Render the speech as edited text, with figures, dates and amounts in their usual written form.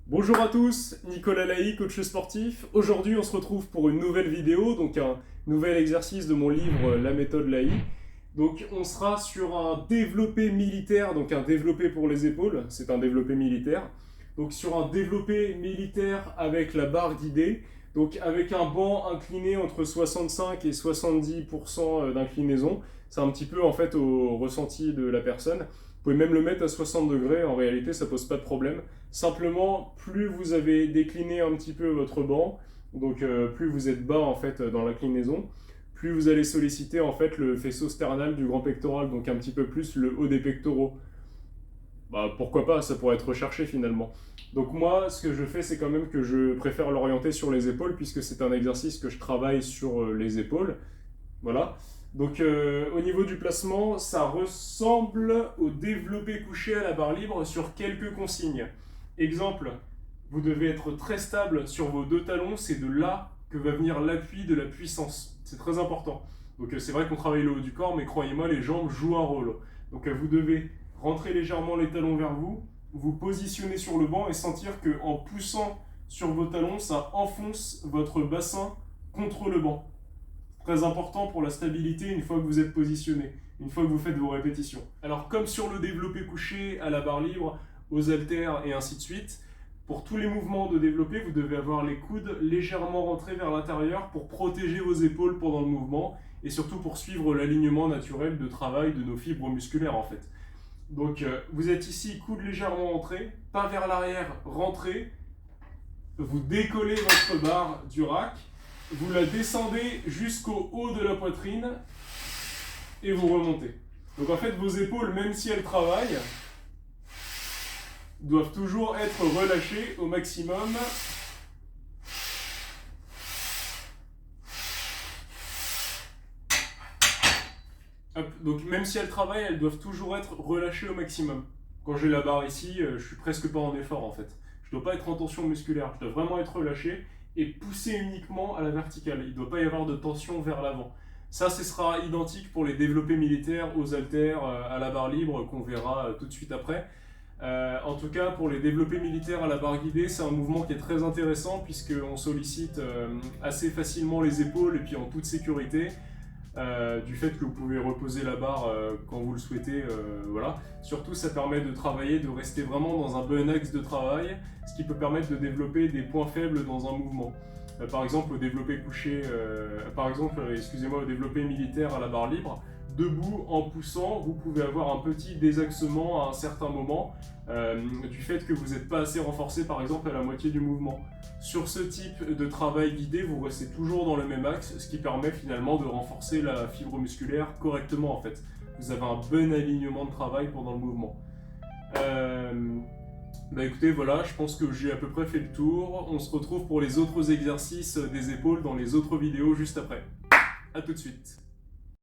Bonjour à tous, Nicolas Laï, coach sportif. Aujourd'hui, on se retrouve pour une nouvelle vidéo, donc un nouvel exercice de mon livre La méthode Laï. Donc, on sera sur un développé militaire, donc un développé pour les épaules, c'est un développé militaire. Donc, sur un développé militaire avec la barre guidée, donc avec un banc incliné entre 65 et 70% d'inclinaison. C'est un petit peu en fait au ressenti de la personne. Vous pouvez même le mettre à 60 degrés, en réalité ça pose pas de problème. Simplement, plus vous avez décliné un petit peu votre banc, donc plus vous êtes bas en fait dans l'inclinaison, plus vous allez solliciter en fait le faisceau sternal du grand pectoral, donc un petit peu plus le haut des pectoraux. Bah, pourquoi pas, ça pourrait être recherché finalement. Donc moi, ce que je fais, c'est quand même que je préfère l'orienter sur les épaules, puisque c'est un exercice que je travaille sur les épaules. Voilà. Donc au niveau du placement, ça ressemble au développé couché à la barre libre sur quelques consignes. Exemple, vous devez être très stable sur vos deux talons, c'est de là que va venir l'appui de la puissance. C'est très important. Donc c'est vrai qu'on travaille le haut du corps, mais croyez-moi, les jambes jouent un rôle. Donc vous devez rentrer légèrement les talons vers vous, vous positionner sur le banc et sentir qu'en poussant sur vos talons, ça enfonce votre bassin contre le banc. Très important pour la stabilité une fois que vous êtes positionné, une fois que vous faites vos répétitions. Alors comme sur le développé couché, à la barre libre, aux haltères et ainsi de suite, pour tous les mouvements de développé, vous devez avoir les coudes légèrement rentrés vers l'intérieur pour protéger vos épaules pendant le mouvement et surtout pour suivre l'alignement naturel de travail de nos fibres musculaires en fait. Donc vous êtes ici, coude légèrement rentré, pas vers l'arrière, rentré, vous décollez votre barre du rack, vous la descendez jusqu'au haut de la poitrine et vous remontez. Donc en fait, vos épaules, même si elles travaillent, doivent toujours être relâchées au maximum. Hop, donc même si elles travaillent, elles doivent toujours être relâchées au maximum. Quand j'ai la barre ici, je suis presque pas en effort en fait. Je ne dois pas être en tension musculaire, je dois vraiment être relâché et pousser uniquement à la verticale. Il ne doit pas y avoir de tension vers l'avant. Ça, ce sera identique pour les développés militaires, aux haltères, à la barre libre, qu'on verra tout de suite après. En tout cas, pour les développés militaires à la barre guidée, c'est un mouvement qui est très intéressant puisqu'on sollicite assez facilement les épaules et puis en toute sécurité. Du fait que vous pouvez reposer la barre quand vous le souhaitez, voilà. Surtout, ça permet de travailler, de rester vraiment dans un bon axe de travail, ce qui peut permettre de développer des points faibles dans un mouvement. Par exemple, au développé couché, au développé militaire à la barre libre, debout, en poussant, vous pouvez avoir un petit désaxement à un certain moment du fait que vous n'êtes pas assez renforcé, par exemple, à la moitié du mouvement. Sur ce type de travail guidé, vous restez toujours dans le même axe, ce qui permet finalement de renforcer la fibre musculaire correctement en fait. Vous avez un bon alignement de travail pendant le mouvement. Écoutez, voilà, je pense que j'ai à peu près fait le tour. On se retrouve pour les autres exercices des épaules dans les autres vidéos juste après. A tout de suite.